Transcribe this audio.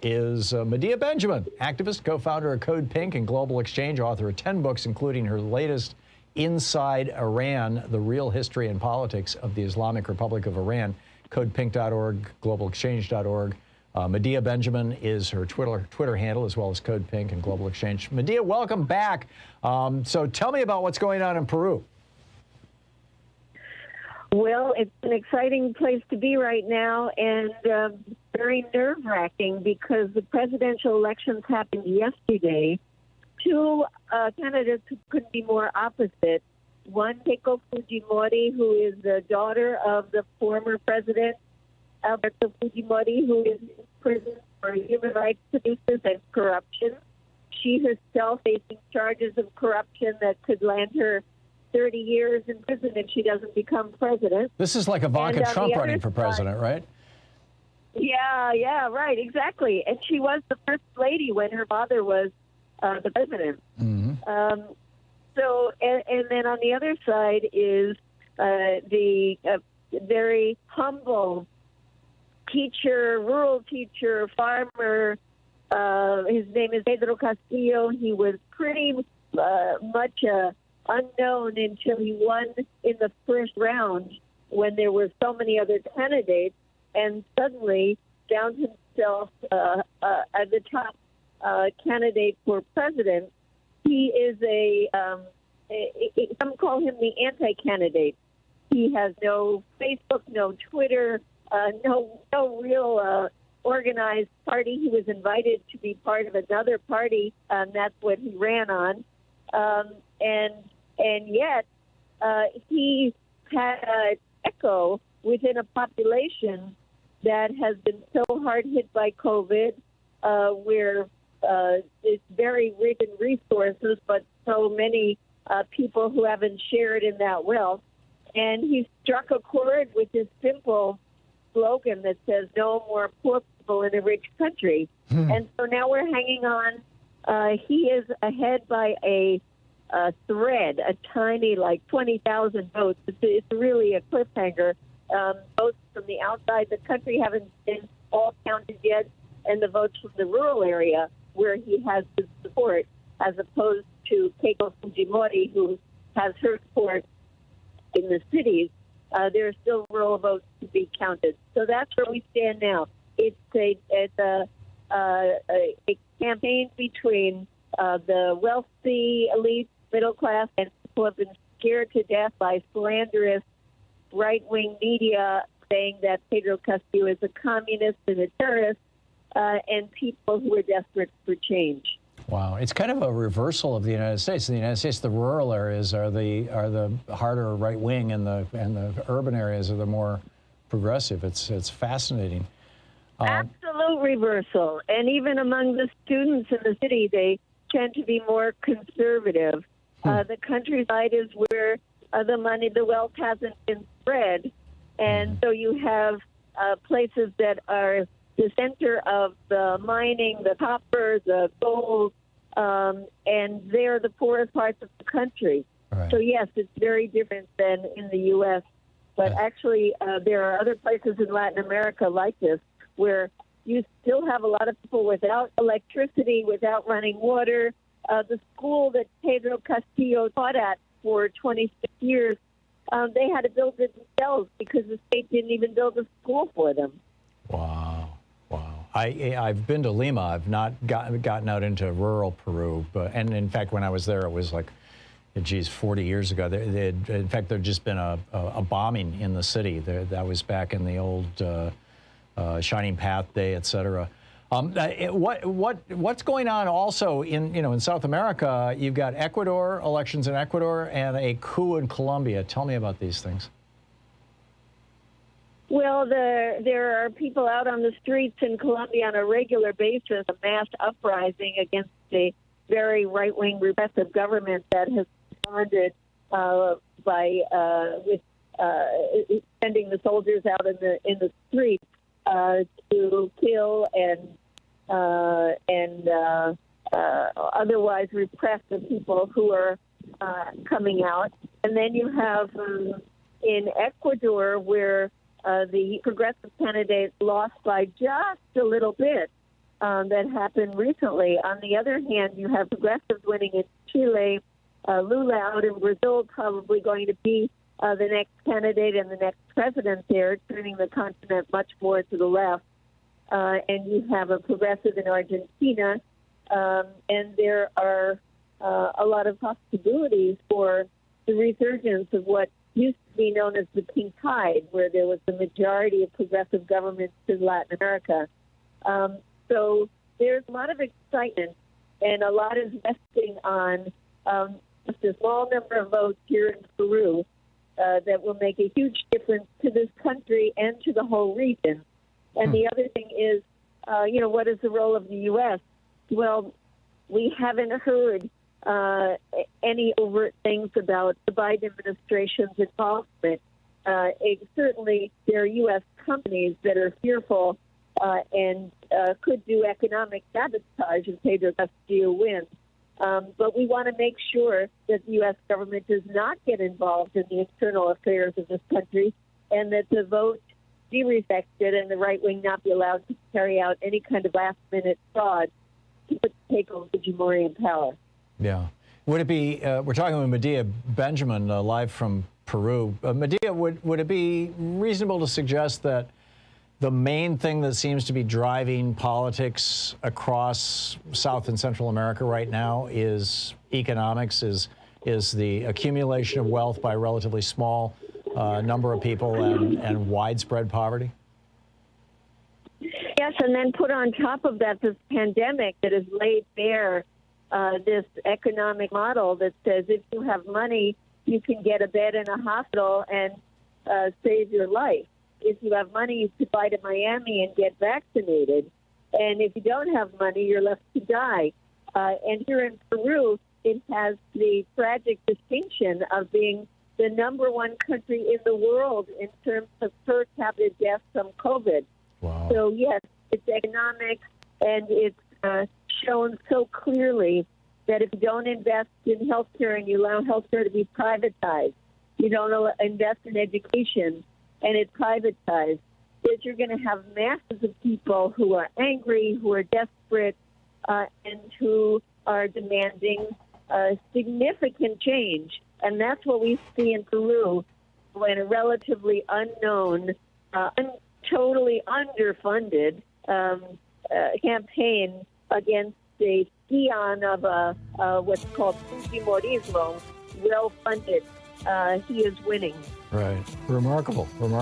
is Medea Benjamin, activist, co-founder of Code Pink and Global Exchange, author of 10 books, including her latest, Inside Iran, The Real History and Politics of the Islamic Republic of Iran. CodePink.org, globalexchange.org. Medea Benjamin is her Twitter handle, as well as Code Pink and Global Exchange. Medea, welcome back. So tell me about what's going on in Peru. Well, it's an exciting place to be right now, and very nerve-wracking because the presidential elections happened yesterday. Two candidates who couldn't be more opposite. One, Keiko Fujimori, who is the daughter of the former president, Alberto Fujimori, who is in prison for human rights abuses and corruption. She herself facing charges of corruption that could land her 30 years in prison if she doesn't become president. This is like Ivanka Trump running for president, right? Yeah, right, exactly. And she was the first lady when her father was the president. Mm-hmm. And then on the other side is the very humble teacher, rural teacher, farmer. His name is Pedro Castillo. He was pretty much unknown until he won in the first round when there were so many other candidates, and suddenly found himself at the top candidate for president. He is some call him the anti-candidate. He has no Facebook, no Twitter, no real organized party. He was invited to be part of another party, and that's what he ran on. And yet he had an echo within a population that has been so hard hit by COVID, where it's very rich in resources, but so many people who haven't shared in that wealth. And he struck a chord with this simple slogan that says, "No more poor people in a rich country." And so now we're hanging on. He is ahead by a thread, a tiny, like 20,000 votes. It's really a cliffhanger. Votes from the outside the country haven't been all counted yet, and the votes from the rural area where he has his support, as opposed to Keiko Fujimori, who has her support in the cities. There are still rural votes to be counted. So that's where we stand now. It's a campaign between the wealthy elite, middle class, and people have been scared to death by slanderous right-wing media saying that Pedro Castillo is a communist and a terrorist, and people who are desperate for change. Wow, it's kind of a reversal of the United States. In the United States, the rural areas are the harder right wing, and the urban areas are the more progressive. It's fascinating. Absolute reversal, and even among the students in the city, they tend to be more conservative. The countryside is where the wealth hasn't been spread, and so you have places that are the center of the mining, the copper, the gold, and they're the poorest parts of the country. Right. So yes, it's very different than in the U.S., but actually there are other places in Latin America like this where you still have a lot of people without electricity, without running water. The school that Pedro Castillo taught at for 26 years, they had to build it themselves because the state didn't even build a school for them. Wow. I've been to Lima. I've not gotten out into rural Peru, and in fact, when I was there, it was like, geez, 40 years ago. In fact, there'd just been a bombing in the city. That was back in the old Shining Path Day, et cetera. What's going on also in South America? You've got elections in Ecuador, and a coup in Colombia. Tell me about these things. Well, there are people out on the streets in Colombia on a regular basis, a mass uprising against a very right-wing repressive government that has responded by sending the soldiers out in the streets to kill and otherwise repress the people who are coming out. And then you have in Ecuador, where the progressive candidate lost by just a little bit, that happened recently. On the other hand, you have progressives winning in Chile, Lula out in Brazil, probably going to be the next candidate and the next president there, turning the continent much more to the left. And you have a progressive in Argentina, and there are a lot of possibilities for the resurgence of what used to be known as the pink tide, where there was a majority of progressive governments in Latin America. So there's a lot of excitement, and a lot is resting on just a small number of votes here in Peru that will make a huge difference to this country and to the whole region. And the other thing is, what is the role of the U.S.? Well, we haven't heard any overt things about the Biden administration's involvement. Certainly, there are U.S. companies that are fearful and could do economic sabotage if Pedro Castillo wins. But we want to make sure that the U.S. government does not get involved in the internal affairs of this country, and that the vote be respected and the right wing not be allowed to carry out any kind of last-minute fraud to take over Fujimori power. Yeah. Would it be, we're talking with Medea Benjamin, live from Peru. Medea, would it be reasonable to suggest that the main thing that seems to be driving politics across South and Central America right now is economics, is the accumulation of wealth by a relatively small number of people and widespread poverty? Yes, and then put on top of that this pandemic that has laid bare this economic model that says if you have money, you can get a bed in a hospital and save your life. If you have money, you could fly to Miami and get vaccinated. And if you don't have money, you're left to die. And here in Peru, it has the tragic distinction of being the #1 country in the world in terms of per capita deaths from COVID. Wow. So, yes, it's economic, and it's shown so clearly that if you don't invest in healthcare and you allow healthcare to be privatized, you don't invest in education, and it's privatized, that you're going to have masses of people who are angry, who are desperate, and who are demanding significant change. And that's what we see in Peru when a relatively unknown, totally underfunded campaign against a scion of what's called Fujimorismo, well-funded, he is winning. Right. Remarkable.